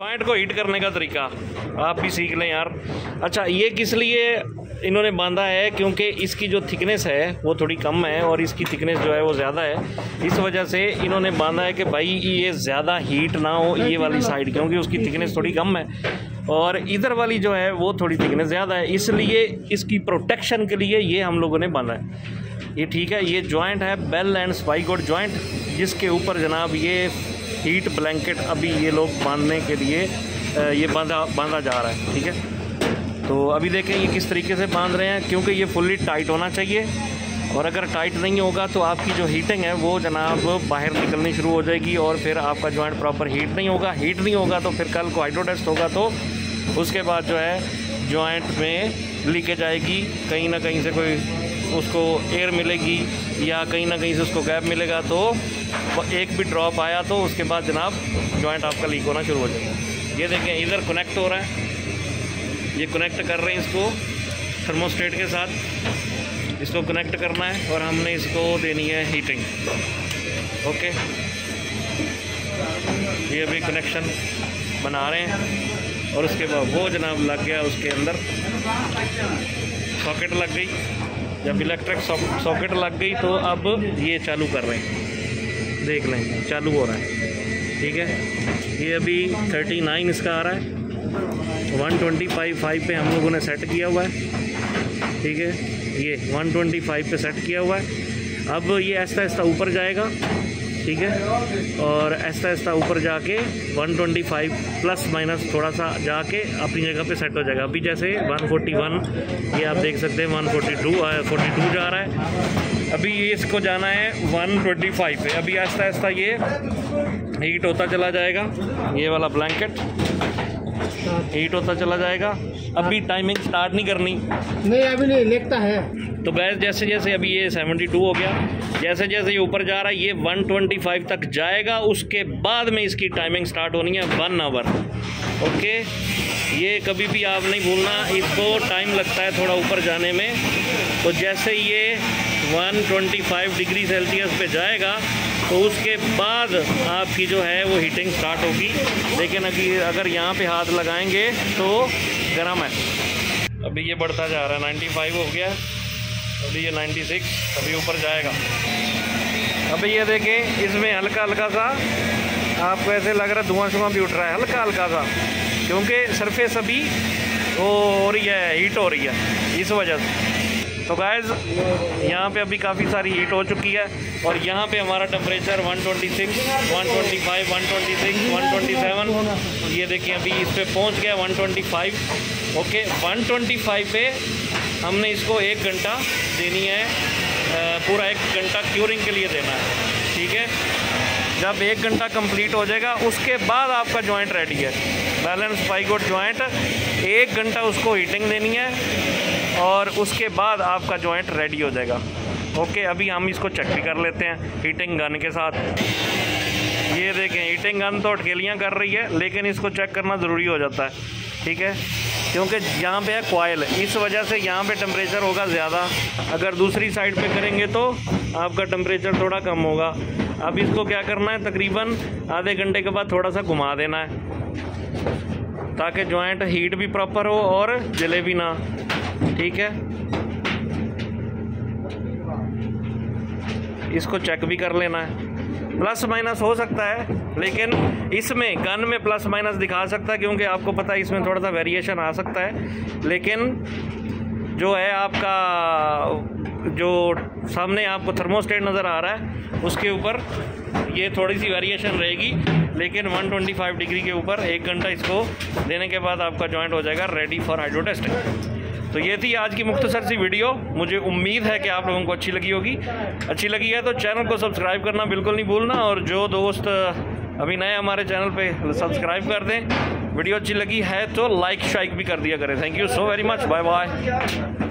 Joint को heat करने का तरीका आप भी सीख लें यार। अच्छा, ये किस लिए इन्होंने बांधा है, क्योंकि इसकी जो थिकनेस है वो थोड़ी कम है और इसकी थिकनेस जो है वो ज़्यादा है। इस वजह से इन्होंने बांधा है कि भाई ये ज़्यादा हीट ना हो ये वाली साइड, क्योंकि उसकी थिकनेस थोड़ी कम है और इधर वाली जो है वो थोड़ी थिकनेस ज़्यादा है, इसलिए इसकी प्रोटेक्शन के लिए ये हम लोगों ने बांधा है। ये ठीक है, ये जॉइंट है बेल एंड स्पाइगोट जॉइंट, जिसके ऊपर जनाब ये हीट ब्लैंकेट अभी ये लोग बांधने के लिए ये बांधा जा रहा है। ठीक है, तो अभी देखें ये किस तरीके से बांध रहे हैं, क्योंकि ये फुल्ली टाइट होना चाहिए और अगर टाइट नहीं होगा तो आपकी जो हीटिंग है वो जनाब बाहर निकलनी शुरू हो जाएगी और फिर आपका जॉइंट प्रॉपर हीट नहीं होगा तो फिर कल को हाइड्रो टेस्ट होगा तो उसके बाद जो है जॉइंट में लीकेज आएगी, कहीं ना कहीं से कोई उसको एयर मिलेगी या कहीं ना कहीं से उसको गैप मिलेगा, तो एक भी ड्रॉप आया तो उसके बाद जनाब जॉइंट आपका लीक होना शुरू हो जाएगा। ये देखें इधर कनेक्ट हो रहा है, ये कनेक्ट कर रहे हैं इसको थर्मोस्टेट के साथ, इसको कनेक्ट करना है और हमने इसको देनी है हीटिंग। ओके, ये अभी कनेक्शन बना रहे हैं और उसके बाद वो जनाब लग गया, उसके अंदर सॉकेट लग गई, जब इलेक्ट्रिक सॉकेट लग गई तो अब ये चालू कर रहे हैं, देख लें चालू हो रहा है। ठीक है, ये अभी 39 इसका आ रहा है, 125 पे हम लोगों ने सेट किया हुआ है। ठीक है, ये 125 पे सेट किया हुआ है। अब ये ऐसा ऐसा ऊपर जाएगा, ठीक है, और ऐसा ऐसा ऊपर जाके 125 प्लस माइनस थोड़ा सा जाके अपनी जगह पे सेट हो जाएगा। अभी जैसे 141 ये आप देख सकते हैं 142 जा रहा है, अभी ये इसको जाना है 125 पे। अभी आहिस्ता आहिस्ता ये हीट होता चला जाएगा, ये वाला ब्लैंकेट हीट होता चला जाएगा। अभी टाइमिंग स्टार्ट नहीं करनी, नहीं अभी नहीं लिखता है। तो गैस जैसे जैसे अभी ये 72 हो गया, जैसे जैसे ये ऊपर जा रहा है ये 125 तक जाएगा, उसके बाद में इसकी टाइमिंग स्टार्ट होनी है 1 आवर। ओके, ये कभी भी आप नहीं भूलना, इसको टाइम लगता है थोड़ा ऊपर जाने में। तो जैसे ये 125 डिग्री सेल्सियस पे जाएगा तो उसके बाद आपकी जो है वो हीटिंग स्टार्ट होगी, लेकिन अगर यहाँ पे हाथ लगाएंगे तो गर्म है। अभी ये बढ़ता जा रहा है, 95 हो गया, अभी ये 96, अभी ऊपर जाएगा। अभी ये देखें इसमें हल्का हल्का सा आपको ऐसे लग रहा है धुआं भी उठ रहा है, हल्का हल्का सा, क्योंकि सरफेस अभी वो हो रही है, हीट हो रही है इस वजह से। तो गाइस यहाँ पे अभी काफ़ी सारी हीट हो चुकी है और यहाँ पे हमारा टेम्परेचर 126, 125, 126, 127, ये देखिए अभी इस पे पहुँच गया 125। ओके, 125 पे हमने इसको 1 घंटा देनी है, पूरा 1 घंटा क्यूरिंग के लिए देना है। ठीक है, जब 1 घंटा कंप्लीट हो जाएगा उसके बाद आपका जॉइंट रेडी है। बैलेंस स्पाइगोट जॉइंट 1 घंटा उसको हीटिंग देनी है और उसके बाद आपका जॉइंट रेडी हो जाएगा। ओके, अभी हम इसको चेक भी कर लेते हैं हीटिंग गन के साथ। ये देखें हीटिंग गन तो अटकेलियाँ कर रही है, लेकिन इसको चेक करना ज़रूरी हो जाता है। ठीक है, क्योंकि यहाँ पे है कॉयल, इस वजह से यहाँ पे टेम्परेचर होगा ज़्यादा, अगर दूसरी साइड पे करेंगे तो आपका टेम्परेचर थोड़ा कम होगा। अब इसको क्या करना है, तकरीबन आधे घंटे के बाद थोड़ा सा घुमा देना है ताकि जॉइंट हीट भी प्रॉपर हो और जले भी ना। ठीक है, इसको चेक भी कर लेना है, प्लस माइनस हो सकता है, लेकिन इसमें गन में प्लस माइनस दिखा सकता है क्योंकि आपको पता है इसमें थोड़ा सा वेरिएशन आ सकता है, लेकिन जो है आपका जो सामने आपको थर्मोस्टेट नज़र आ रहा है उसके ऊपर ये थोड़ी सी वेरिएशन रहेगी, लेकिन 125 डिग्री के ऊपर 1 घंटा इसको देने के बाद आपका जॉइंट हो जाएगा रेडी फॉर हाइड्रो टेस्टिंग। तो ये थी आज की मुख्तसर सी वीडियो, मुझे उम्मीद है कि आप लोगों को अच्छी लगी होगी। अच्छी लगी है तो चैनल को सब्सक्राइब करना बिल्कुल नहीं भूलना, और जो दोस्त अभी नए हमारे चैनल पे सब्सक्राइब कर दें। वीडियो अच्छी लगी है तो लाइक शाइक भी कर दिया करें। Thank you so very much, bye bye.